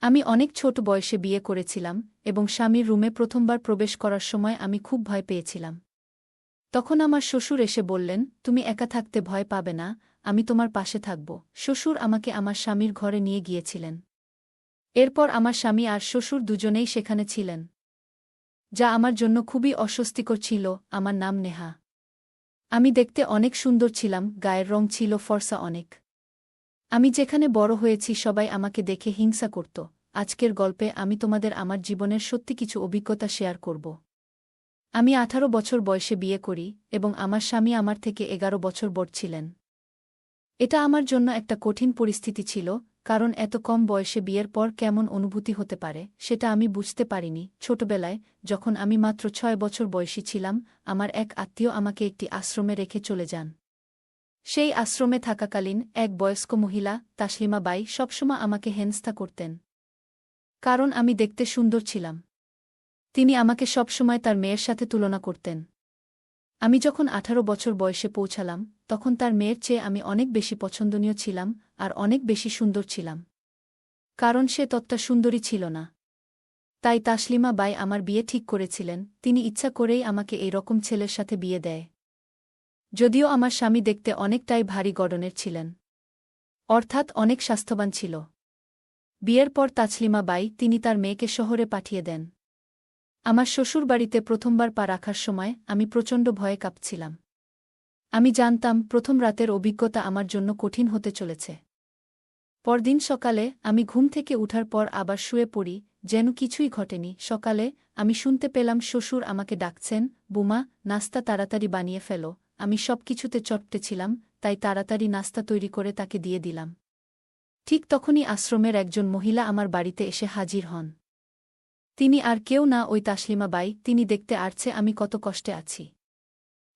আমি অনেক ছোট বয়সে বিয়ে করেছিলাম এবং স্বামীর রুমে প্রথমবার প্রবেশ করার সময় আমি খুব ভয় পেয়েছিলাম। তখন আমার শ্বশুর এসে বললেন, তুমি একা থাকতে ভয় পাবে না, আমি তোমার পাশে থাকব। শ্বশুর আমাকে আমার স্বামীর ঘরে নিয়ে গিয়েছিলেন। এরপর আমার স্বামী আর শ্বশুর দুজনেই সেখানে ছিলেন, যা আমার জন্য খুবই অস্বস্তিকর ছিল। আমার নাম নেহা। আমি দেখতে অনেক সুন্দর ছিলাম, গায়ের রং ছিল ফর্সা অনেক। আমি যেখানে বড় হয়েছি সবাই আমাকে দেখে হিংসা করত। আজকের গল্পে আমি তোমাদের আমার জীবনের সত্যি কিছু অভিজ্ঞতা শেয়ার করব। আমি 18 বছর বয়সে বিয়ে করি এবং আমার স্বামী আমার থেকে 11 বছর বড় ছিলেন। এটা আমার জন্য একটা কঠিন পরিস্থিতি ছিল, কারণ এত কম বয়সে বিয়ের পর কেমন অনুভূতি হতে পারে সেটা আমি বুঝতে পারিনি। ছোটবেলায়, যখন আমি মাত্র 6 বছর বয়সী ছিলাম, আমার এক আত্মীয় আমাকে একটি আশ্রমে রেখে চলে যান। সেই আশ্রমে থাকাকালীন এক বয়স্ক মহিলা, তাসলিমা বাই, সবসময় আমাকে হেনস্থা করতেন, কারণ আমি দেখতে সুন্দর ছিলাম। তিনি আমাকে সবসময় তার মেয়ের সাথে তুলনা করতেন। আমি যখন 18 বছর বয়সে পৌঁছালাম, তখন তার মেয়ের চেয়ে আমি অনেক বেশি পছন্দনীয় ছিলাম আর অনেক বেশি সুন্দর ছিলাম, কারণ সে ততটা সুন্দরী ছিল না। তাই তাসলিমা বাই আমার বিয়ে ঠিক করেছিলেন। তিনি ইচ্ছা করেই আমাকে এই রকম ছেলের সাথে বিয়ে দেয়। যদিও আমার স্বামী দেখতে অনেকটাই ভারী গড়নের ছিলেন, অর্থাৎ অনেক স্বাস্থ্যবান ছিল। বিয়ের পর তাসলিমা বাই তিনি তার মেয়েকে শহরে পাঠিয়ে দেন। আমার শ্বশুরবাড়িতে প্রথমবার পা রাখার সময় আমি প্রচণ্ড ভয়ে কাঁপছিলাম। আমি জানতাম প্রথম রাতের অভিজ্ঞতা আমার জন্য কঠিন হতে চলেছে। পরদিন সকালে আমি ঘুম থেকে উঠার পর আবার শুয়ে পড়ি, যেন কিছুই ঘটেনি। সকালে আমি শুনতে পেলাম শ্বশুর আমাকে ডাকছেন, বুমা, নাস্তা তাড়াতাড়ি বানিয়ে ফেলো। আমি সবকিছুতে চটপটে ছিলাম, তাই তাড়াতাড়ি নাস্তা তৈরি করে তাকে দিয়ে দিলাম। ঠিক তখনই আশ্রমের একজন মহিলা আমার বাড়িতে এসে হাজির হন। তিনি আর কেউ না, ওই তাসলিমা বাই। তিনি দেখতে আসছে আমি কত কষ্টে আছি।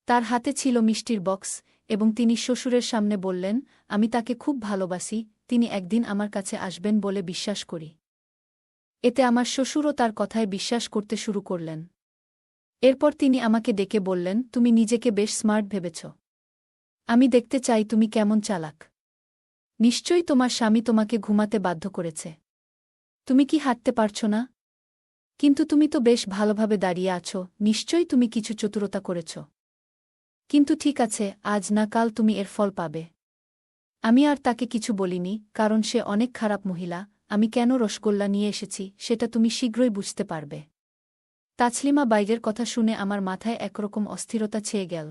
তার হাতে ছিল মিষ্টির বক্স এবং তিনি শ্বশুরের সামনে বললেন, আমি তাকে খুব ভালোবাসি, তিনি একদিন আমার কাছে আসবেন বলে বিশ্বাস করি। এতে আমার শ্বশুরও তার কথায় বিশ্বাস করতে শুরু করলেন। এরপর তিনি আমাকে ডেকে বললেন, তুমি নিজেকে বেশ স্মার্ট ভেবেছ। আমি দেখতে চাই তুমি কেমন চালাক। নিশ্চয়ই তোমার স্বামী তোমাকে ঘুমাতে বাধ্য করেছে। তুমি কি হাঁটতে পারছ না? কিন্তু তুমি তো বেশ ভালোভাবে দাঁড়িয়ে আছো, নিশ্চয়ই তুমি কিছু চতুরতা করেছ। কিন্তু ঠিক আছে, আজ না কাল তুমি এর ফল পাবে। আমি আর তাকে কিছু বলিনি, কারণ সে অনেক খারাপ মহিলা। আমি কেন রসগোল্লা নিয়ে এসেছি সেটা তুমি শীঘ্রই বুঝতে পারবে। তাসলিমা বাইরের কথা শুনে আমার মাথায় একরকম অস্থিরতা ছেয়ে গেল।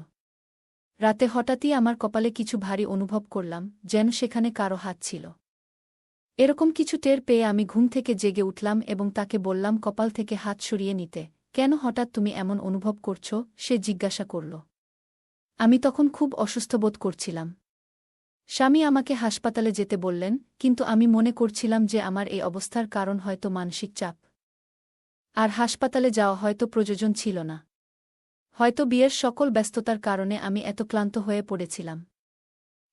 রাতে হঠাৎই আমার কপালে কিছু ভারী অনুভব করলাম, যেন সেখানে কারো হাত ছিল। এরকম কিছু টের পেয়ে আমি ঘুম থেকে জেগে উঠলাম এবং তাকে বললাম কপাল থেকে হাত সরিয়ে নিতে। কেন হঠাৎ তুমি এমন অনুভব করছ? সে জিজ্ঞাসা করল। আমি তখন খুব অসুস্থ বোধ করছিলাম। স্বামী আমাকে হাসপাতালে যেতে বললেন, কিন্তু আমি মনে করছিলাম যে আমার এই অবস্থার কারণ হয়তো মানসিক চাপ। আর হাসপাতালে যাওয়া হয়তো প্রয়োজন ছিল না। হয়তো বিয়ের সকল ব্যস্ততার কারণে আমি এত ক্লান্ত হয়ে পড়েছিলাম।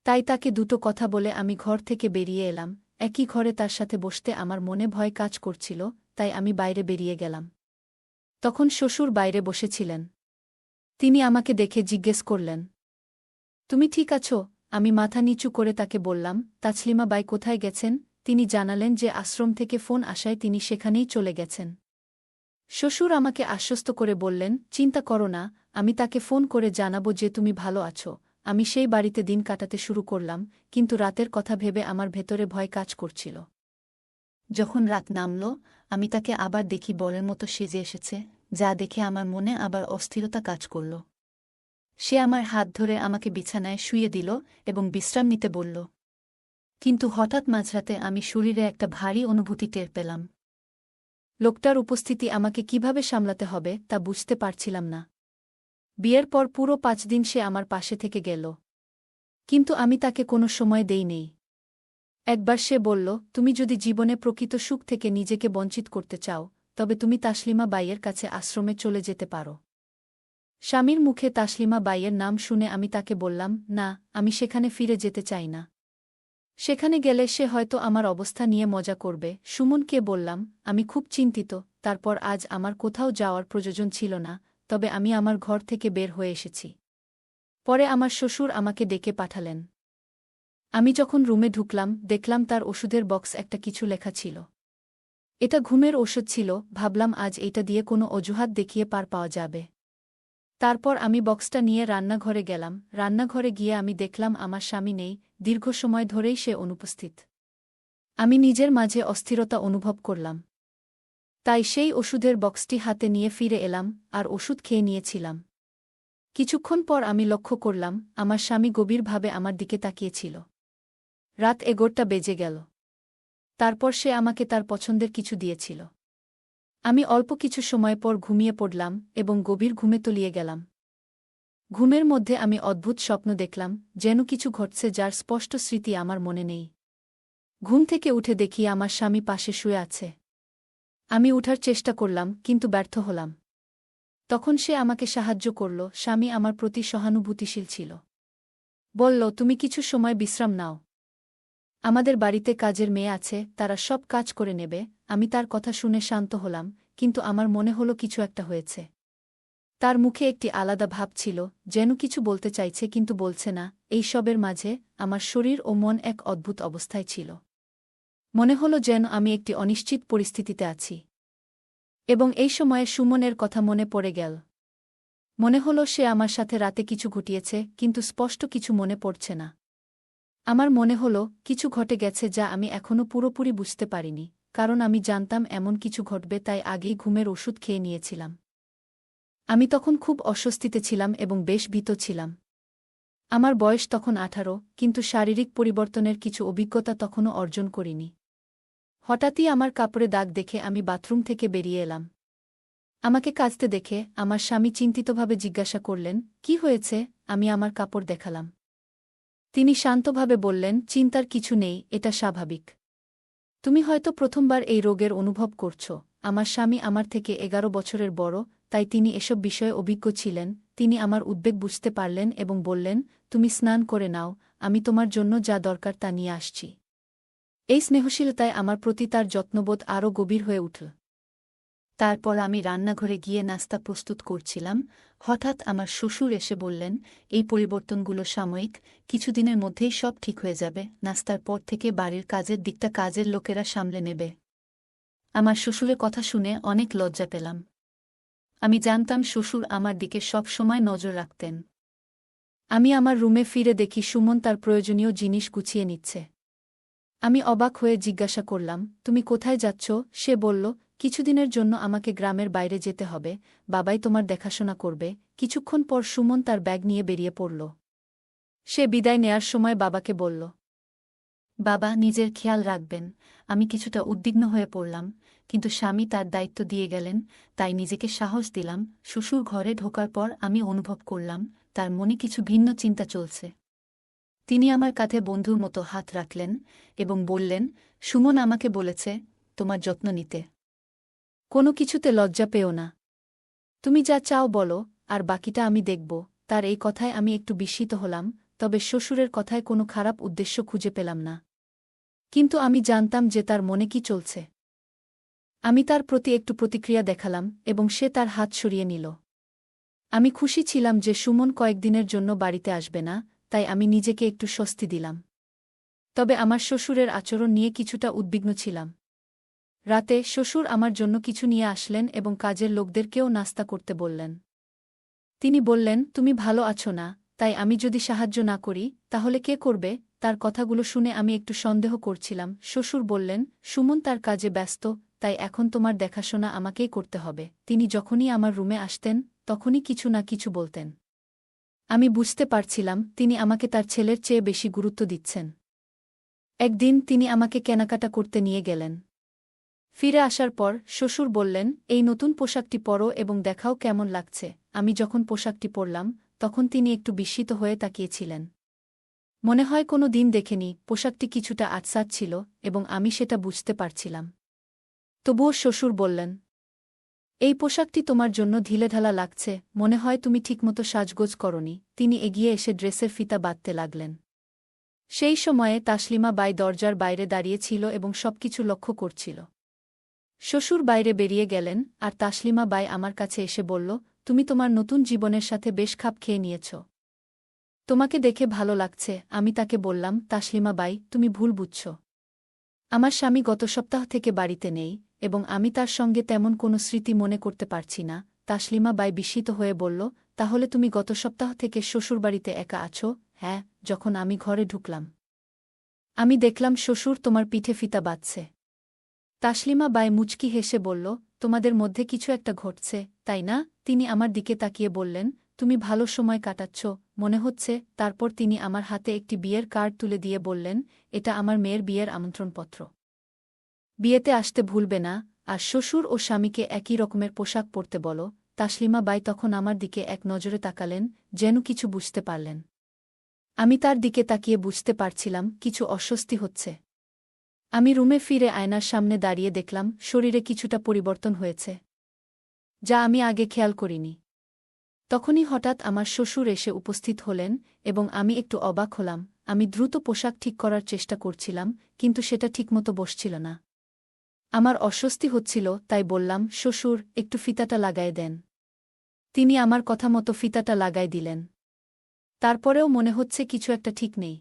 তাই তাকে দুটো কথা বলে আমি ঘর থেকে বেরিয়ে এলাম। একই ঘরে তার সাথে বসতে আমার মনে ভয় কাজ করছিল, তাই আমি বাইরে বেরিয়ে গেলাম। তখন শ্বশুর বাইরে বসেছিলেন। তিনি আমাকে দেখে জিজ্ঞেস করলেন, তুমি ঠিক আছো? আমি মাথা নিচু করে তাকে বললাম, তাসলিমা বাই কোথায় গেছেন? তিনি জানালেন যে আশ্রম থেকে ফোন আসায় তিনি সেখানেই চলে গেছেন। শ্বশুর আমাকে আশ্বস্ত করে বললেন, চিন্তা করো না, আমি তাকে ফোন করে জানাবো যে তুমি ভালো আছো। আমি সেই বাড়িতে দিন কাটাতে শুরু করলাম, কিন্তু রাতের কথা ভেবে আমার ভেতরে ভয় কাজ করছিল। যখন রাত নামল, আমি তাকে আবার দেখি বরের মতো সেজে এসেছে, যা দেখে আমার মনে আবার অস্থিরতা কাজ করল। সে আমার হাত ধরে আমাকে বিছানায় শুইয়ে দিল এবং বিশ্রাম নিতে বলল। কিন্তু হঠাৎ মাঝরাতে আমি শরীরে একটা ভারী অনুভূতি টের পেলাম। লোকটার উপস্থিতি আমাকে কিভাবে সামলাতে হবে তা বুঝতে পারছিলাম না। বিয়ের পর পুরো 5 দিন সে আমার পাশে থেকে গেল, কিন্তু আমি তাকে কোনো সময় দেই নেই। একবার সে বলল, তুমি যদি জীবনে প্রকৃত সুখ থেকে নিজেকে বঞ্চিত করতে চাও, তবে তুমি তাসলিমা বাইয়ের কাছে আশ্রমে চলে যেতে পারো। স্বামীর মুখে তাসলিমা বাইয়ের নাম শুনে আমি তাকে বললাম, না, আমি সেখানে ফিরে যেতে চাই না। সেখানে গেলে সে হয়তো আমার অবস্থা নিয়ে মজা করবে। সুমনকে বললাম, আমি খুব চিন্তিত। তারপর আজ আমার কোথাও যাওয়ার প্রয়োজন ছিল না, তবে আমি আমার ঘর থেকে বের হয়ে এসেছি। পরে আমার শ্বশুর আমাকে ডেকে পাঠালেন। আমি যখন রুমে ঢুকলাম, দেখলাম তার ওষুধের বক্স একটা কিছু লেখা ছিল। এটা ঘুমের ওষুধ ছিল, ভাবলাম আজ এইটা দিয়ে কোনো অজুহাত দেখিয়ে পার পাওয়া যাবে। তারপর আমি বক্সটা নিয়ে রান্নাঘরে গেলাম। রান্নাঘরে গিয়ে আমি দেখলাম আমার স্বামী নেই, দীর্ঘ সময় ধরেই সে অনুপস্থিত। আমি নিজের মাঝে অস্থিরতা অনুভব করলাম। তাই সেই ওষুধের বক্সটি হাতে নিয়ে ফিরে এলাম, আর ওষুধ খেয়ে নিয়েছিলাম। কিছুক্ষণ পর আমি লক্ষ্য করলাম, আমার স্বামী গভীরভাবে আমার দিকে তাকিয়েছিল। রাত 11টা বেজে গেল। তারপর সে আমাকে তার পছন্দের কিছু দিয়েছিল। আমি অল্প কিছু সময় পর ঘুমিয়ে পড়লাম এবং গভীর ঘুমে তলিয়ে গেলাম। ঘুমের মধ্যে আমি অদ্ভুত স্বপ্ন দেখলাম, যেন কিছু ঘটছে যার স্পষ্ট স্মৃতি আমার মনে নেই। ঘুম থেকে উঠে দেখি আমার স্বামী পাশে শুয়ে আছে। আমি উঠার চেষ্টা করলাম, কিন্তু ব্যর্থ হলাম। তখন সে আমাকে সাহায্য করল। স্বামী আমার প্রতি সহানুভূতিশীল ছিল। বলল, তুমি কিছু সময় বিশ্রাম নাও। আমাদের বাড়িতে কাজের মেয়ে আছে, তারা সব কাজ করে নেবে। আমি তার কথা শুনে শান্ত হলাম, কিন্তু আমার মনে হলো কিছু একটা হয়েছে। তার মুখে একটি আলাদা ভাব ছিল, যেন কিছু বলতে চাইছে কিন্তু বলছে না। এই সবের মাঝে আমার শরীর ও মন এক অদ্ভুত অবস্থায় ছিল। মনে হলো যেন আমি একটি অনিশ্চিত পরিস্থিতিতে আছি। এবং এই সময়ে সুমনের কথা মনে পড়ে গেল। মনে হলো সে আমার সাথে রাতে কিছু ঘটিয়েছে, কিন্তু স্পষ্ট কিছু মনে পড়ছে না। আমার মনে হলো কিছু ঘটে গেছে যা আমি এখনও পুরোপুরি বুঝতে পারিনি, কারণ আমি জানতাম এমন কিছু ঘটবে, তাই আগেই ঘুমের ওষুধ খেয়ে নিয়েছিলাম। আমি তখন খুব অস্বস্তিতে ছিলাম এবং বেশ ভীত ছিলাম। আমার বয়স তখন 18, কিন্তু শারীরিক পরিবর্তনের কিছু অভিজ্ঞতা তখনও অর্জন করিনি। হঠাৎই আমার কাপড়ে দাগ দেখে আমি বাথরুম থেকে বেরিয়ে এলাম। আমাকে কাচতে দেখে আমার স্বামী চিন্তিতভাবে জিজ্ঞাসা করলেন, কি হয়েছে? আমি আমার কাপড় দেখালাম। তিনি শান্তভাবে বললেন, চিন্তার কিছু নেই, এটা স্বাভাবিক। তুমি হয়তো প্রথমবার এই রোগের অনুভব করছ। আমার স্বামী আমার থেকে 11 বছরের বড়, তাই তিনি এসব বিষয়ে অভিজ্ঞ ছিলেন। তিনি আমার উদ্বেগ বুঝতে পারলেন এবং বললেন, তুমি স্নান করে নাও, আমি তোমার জন্য যা দরকার তা নিয়ে আসছি। এই স্নেহশীলতায় আমার প্রতি তার যত্নবোধ আরও গভীর হয়ে উঠল। তারপর আমি রান্নাঘরে গিয়ে নাস্তা প্রস্তুত করছিলাম। হঠাৎ আমার শ্বশুর এসে বললেন, এই পরিবর্তনগুলো সাময়িক, কিছুদিনের মধ্যেই সব ঠিক হয়ে যাবে। নাস্তার পর থেকে বাড়ির কাজের দিকটা কাজের লোকেরা সামলে নেবে। আমার শ্বশুরের কথা শুনে অনেক লজ্জা পেলাম। আমি জানতাম শ্বশুর আমার দিকে সব সময় নজর রাখতেন। আমি আমার রুমে ফিরে দেখি সুমন তার প্রয়োজনীয় জিনিস গুছিয়ে নিচ্ছে। আমি অবাক হয়ে জিজ্ঞাসা করলাম, তুমি কোথায় যাচ্ছ? সে বলল, কিছুদিনের জন্য আমাকে গ্রামের বাইরে যেতে হবে, বাবাই তোমার দেখাশোনা করবে। কিছুক্ষণ পর সুমন তার ব্যাগ নিয়ে বেরিয়ে পড়ল। সে বিদায় নেয়ার সময় বাবাকে বলল, বাবা, নিজের খেয়াল রাখবেন। আমি কিছুটা উদ্বিগ্ন হয়ে পড়লাম, কিন্তু স্বামী তার দায়িত্ব দিয়ে গেলেন, তাই নিজেকে সাহস দিলাম। শ্বশুর ঘরে ঢোকার পর আমি অনুভব করলাম, তার মনে কিছু ভিন্ন চিন্তা চলছে। তিনি আমার কাঁধে বন্ধুর মতো হাত রাখলেন এবং বললেন, সুমন আমাকে বলেছে তোমার যত্ন নিতে। কোনো কিছুতে লজ্জা পেও না। তুমি যা চাও বলো, আর বাকিটা আমি দেখব। তার এই কথায় আমি একটু বিস্মিত হলাম, তবে শ্বশুরের কথায় কোনো খারাপ উদ্দেশ্য খুঁজে পেলাম না। কিন্তু আমি জানতাম যে তার মনে কি চলছে। আমি তার প্রতি একটু প্রতিক্রিয়া দেখালাম এবং সে তার হাত সরিয়ে নিল। আমি খুশি ছিলাম যে সুমন কয়েকদিনের জন্য বাড়িতে আসবে না, তাই আমি নিজেকে একটু স্বস্তি দিলাম। তবে আমার শ্বশুরের আচরণ নিয়ে কিছুটা উদ্বিগ্ন ছিলাম। রাতে শ্বশুর আমার জন্য কিছু নিয়ে আসলেন এবং কাজের লোকদেরকেও নাস্তা করতে বললেন। তিনি বললেন, তুমি ভালো আছো না, তাই আমি যদি সাহায্য না করি তাহলে কে করবে? তার কথাগুলো শুনে আমি একটু সন্দেহ করছিলাম। শ্বশুর বললেন, সুমন তার কাজে ব্যস্ত, তাই এখন তোমার দেখাশোনা আমাকেই করতে হবে। তিনি যখনই আমার রুমে আসতেন তখনই কিছু না কিছু বলতেন। আমি বুঝতে পারছিলাম তিনি আমাকে তার ছেলের চেয়ে বেশি গুরুত্ব দিচ্ছেন। একদিন তিনি আমাকে কেনাকাটা করতে নিয়ে গেলেন। ফিরে আসার পর শ্বশুর বললেন, এই নতুন পোশাকটি পরো এবং দেখাও কেমন লাগছে। আমি যখন পোশাকটি পরলাম তখন তিনি একটু বিস্মিত হয়ে তাকিয়েছিলেন। মনে হয় কোনো দিন দেখেনি। পোশাকটি কিছুটা আটসাট ছিল এবং আমি সেটা বুঝতে পারছিলাম। তবুও শ্বশুর বললেন, এই পোশাকটি তোমার জন্য ঢিলেঢালা লাগছে, মনে হয় তুমি ঠিকমতো সাজগোজ করনি। তিনি এগিয়ে এসে ড্রেসের ফিতা বাঁধতে লাগলেন। সেই সময়ে তাসলিমা বাই দরজার বাইরে দাঁড়িয়ে ছিল এবং সবকিছু লক্ষ্য করছিল। শ্বশুর বাইরে বেরিয়ে গেলেন, আর তাসলিমা বাই আমার কাছে এসে বলল, তুমি তোমার নতুন জীবনের সাথে বেশ খাপ খেয়ে নিয়েছ। তোমাকে দেখে ভালো লাগছে। আমি তাকে বললাম, তাসলিমা বাই, তুমি ভুল বুঝছ। আমার স্বামী গত সপ্তাহ থেকে বাড়িতে নেই এবং আমি তার সঙ্গে তেমন কোনো স্মৃতি মনে করতে পারছি না। তাসলিমা বাই বিস্মিত হয়ে বলল, তাহলে তুমি গত সপ্তাহ থেকে শ্বশুরবাড়িতে একা আছো? হ্যাঁ, যখন আমি ঘরে ঢুকলাম আমি দেখলাম শ্বশুর তোমার পিঠে ফিতা বাঁধছে। তাসলিমা বাই মুচকি হেসে বলল, তোমাদের মধ্যে কিছু একটা ঘটছে, তাই না? তিনি আমার দিকে তাকিয়ে বললেন, তুমি ভালো সময় কাটাচ্ছ মনে হচ্ছে। তারপর তিনি আমার হাতে একটি বিয়ের কার্ড তুলে দিয়ে বললেন, এটা আমার মেয়ের বিয়ের আমন্ত্রণপত্র। বিয়েতে আসতে ভুলবে না, আর শ্বশুর ও স্বামীকে একই রকমের পোশাক পরতে বলো। তাসলিমা বাই তখন আমার দিকে এক নজরে তাকালেন, যেন কিছু বুঝতে পারলেন। আমি তার দিকে তাকিয়ে বুঝতে পারছিলাম কিছু অস্বস্তি হচ্ছে। আমি রুমে ফিরে আয়নার সামনে দাঁড়িয়ে দেখলাম শরীরে কিছুটা পরিবর্তন হয়েছে, যা আমি আগে খেয়াল করিনি। তখনই হঠাৎ আমার শ্বশুর এসে উপস্থিত হলেন এবং আমি একটু অবাক হলাম। আমি দ্রুত পোশাক ঠিক করার চেষ্টা করছিলাম, কিন্তু সেটা ঠিকমতো বসছিল না। আমার অস্বস্তি হচ্ছিল, তাই বললাম, শ্বশুর, একটু ফিতাটা লাগায় দেন। তিনি আমার কথা মতো ফিতাটা লাগাই দিলেন। তারপরেও মনে হচ্ছে কিছু একটা ঠিক নেই।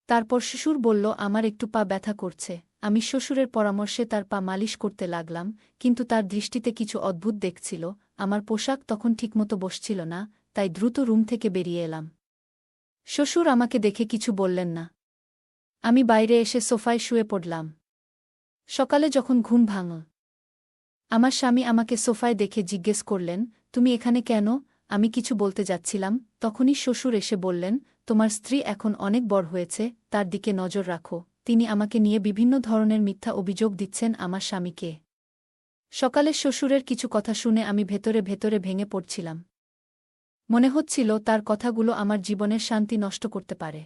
তারপর শ্বশুর বলল, আমার একটু পা ব্যথা করছে। আমি শ্বশুরের পরামর্শে তার পা মালিশ করতে লাগলাম, কিন্তু তার দৃষ্টিতে কিছু অদ্ভুত দেখছিল। আমার পোশাক তখন ঠিকমতো বসছিল না, তাই দ্রুত রুম থেকে বেরিয়ে এলাম। শ্বশুর আমাকে দেখে কিছু বললেন না। আমি বাইরে এসে সোফায় শুয়ে পড়লাম। সকালে যখন ঘুম ভাঙল, আমার স্বামী আমাকে সোফায় দেখে জিজ্ঞেস করলেন, তুমি এখানে কেন? আমি কিছু বলতে যাচ্ছিলাম, তখনই শ্বশুর এসে বললেন, তোমার স্ত্রী এখন অনেক বড় হয়েছে, তার দিকে নজর রাখো। তিনি আমাকে নিয়ে বিভিন্ন ধরনের মিথ্যা অভিযোগ দিচ্ছেন আমার স্বামীকে। সকালে শ্বশুরের কিছু কথা শুনে আমি ভেতরে ভেতরে ভেঙে পড়ছিলাম। মনে হচ্ছিল তার কথাগুলো আমার জীবনের শান্তি নষ্ট করতে পারে।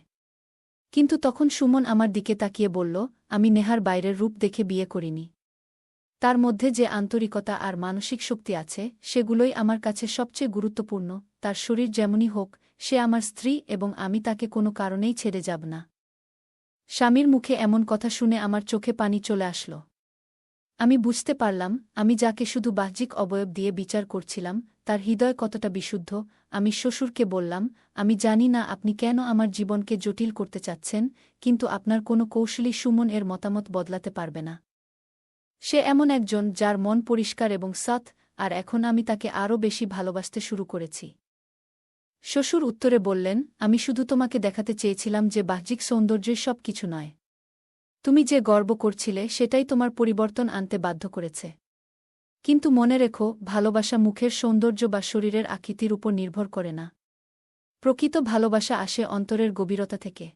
কিন্তু তখন সুমন আমার দিকে তাকিয়ে বলল, আমি নেহার বাইরের রূপ দেখে বিয়ে করিনি। তার মধ্যে যে আন্তরিকতা আর মানসিক শক্তি আছে, সেগুলোই আমার কাছে সবচেয়ে গুরুত্বপূর্ণ। তার শরীর যেমনই হোক, সে আমার স্ত্রী এবং আমি তাকে কোনো কারণেই ছেড়ে যাব না। স্বামীর মুখে এমন কথা শুনে আমার চোখে পানি চলে আসলো। আমি বুঝতে পারলাম, আমি যাকে শুধু বাহ্যিক অবয়ব দিয়ে বিচার করছিলাম, তার হৃদয় কতটা বিশুদ্ধ। আমি শ্বশুরকে বললাম, আমি জানি না আপনি কেন আমার জীবনকে জটিল করতে চাচ্ছেন, কিন্তু আপনার কোনো কৌশলী সুমন এর মতামত বদলাতে পারবে না। সে এমন একজন যার মন পরিষ্কার এবং সৎ, আর এখন আমি তাকে আরও বেশি ভালোবাসতে শুরু করেছি। শ্বশুর উত্তরে বললেন, আমি শুধু তোমাকে দেখাতে চেয়েছিলাম যে বাহ্যিক সৌন্দর্যই সব কিছু নয়। তুমি যে গর্ব করছিলে সেটাই তোমার পরিবর্তন আনতে বাধ্য করেছে। কিন্তু মনে রেখো, ভালোবাসা মুখের সৌন্দর্য বা শরীরের আকৃতির উপর নির্ভর করে না। প্রকৃত ভালোবাসা আসে অন্তরের গভীরতা থেকে।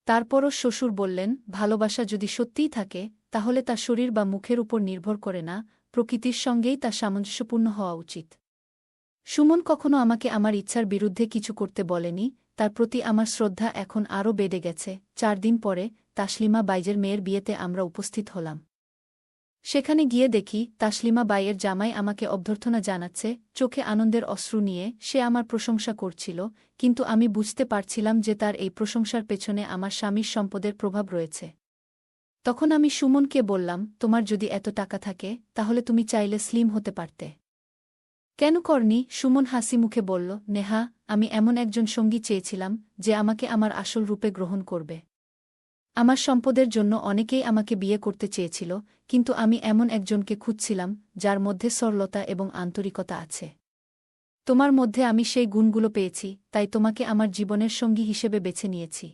তারপরও শ্বশুর বললেন, ভালোবাসা যদি সত্যিই থাকে, তাহলে তা শরীর বা মুখের উপর নির্ভর করে না, প্রকৃতির সঙ্গেই তা সামঞ্জস্যপূর্ণ হওয়া উচিত। সুমন কখনো আমাকে আমার ইচ্ছার বিরুদ্ধে কিছু করতে বলেনি, তার প্রতি আমার শ্রদ্ধা এখন আরও বেড়ে গেছে। 4 দিন পরে তাসলিমা বাইজের মেয়ের বিয়েতে আমরা উপস্থিত হলাম। সেখানে গিয়ে দেখি তাসলিমা বাইয়ের জামাই আমাকে অভ্যর্থনা জানাচ্ছে, চোখে আনন্দের অশ্রু নিয়ে সে আমার প্রশংসা করছিল, কিন্তু আমি বুঝতে পারছিলাম যে তার এই প্রশংসার পেছনে আমার স্বামীর সম্পদের প্রভাব রয়েছে। তখন আমি সুমনকে বললাম, তোমার যদি এত টাকা থাকে, তাহলে তুমি চাইলে স্লিম হতে পারতে। কেন করনি? সুমন হাসি মুখে বলল, নেহা, আমি এমন একজন সঙ্গী চেয়েছিলাম যে আমাকে আমার আসল রূপে গ্রহণ করবে। আমার সম্পদের জন্য অনেকেই আমাকে বিয়ে করতে চেয়েছিল, কিন্তু আমি এমন একজনকে খুঁজছিলাম যার মধ্যে সরলতা এবং আন্তরিকতা আছে। তোমার মধ্যে আমি সেই গুণগুলো পেয়েছি, তাই তোমাকে আমার জীবনের সঙ্গী হিসেবে বেছে নিয়েছি।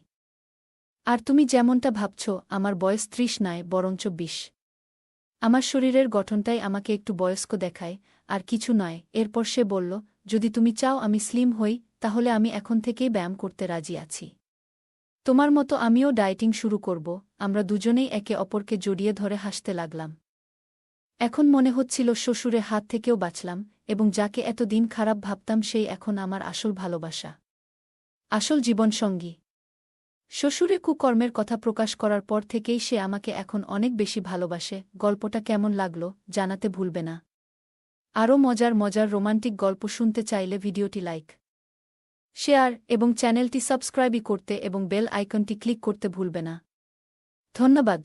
আর তুমি যেমনটা ভাবছ, আমার বয়স 30 নয়, বরঞ্চ 20। আমার শরীরের গঠনটাই আমাকে একটু বয়স্ক দেখায়, আর কিছু নয়। এরপর সে বলল, যদি তুমি চাও আমি স্লিম হই, তাহলে আমি এখন থেকেই ব্যায়াম করতে রাজি আছি। তোমার মতো আমিও ডায়েটিং শুরু করব। আমরা দুজনেই একে অপরকে জড়িয়ে ধরে হাসতে লাগলাম। এখন মনে হচ্ছিল শ্বশুরের হাত থেকেও বাঁচলাম, এবং যাকে এতদিন খারাপ ভাবতাম সেই এখন আমার আসল ভালোবাসা, আসল জীবনসঙ্গী। শ্বশুরে কুকর্মের কথা প্রকাশ করার পর থেকেই সে আমাকে এখন অনেক বেশি ভালোবাসে। গল্পটা কেমন লাগলো জানাতে ভুলবে না। আরও মজার মজার রোমান্টিক গল্প শুনতে চাইলে ভিডিওটি লাইক, শেয়ার এবং চ্যানেলটি সাবস্ক্রাইব করতে এবং বেল আইকনটি ক্লিক করতে ভুলবে না। ধন্যবাদ।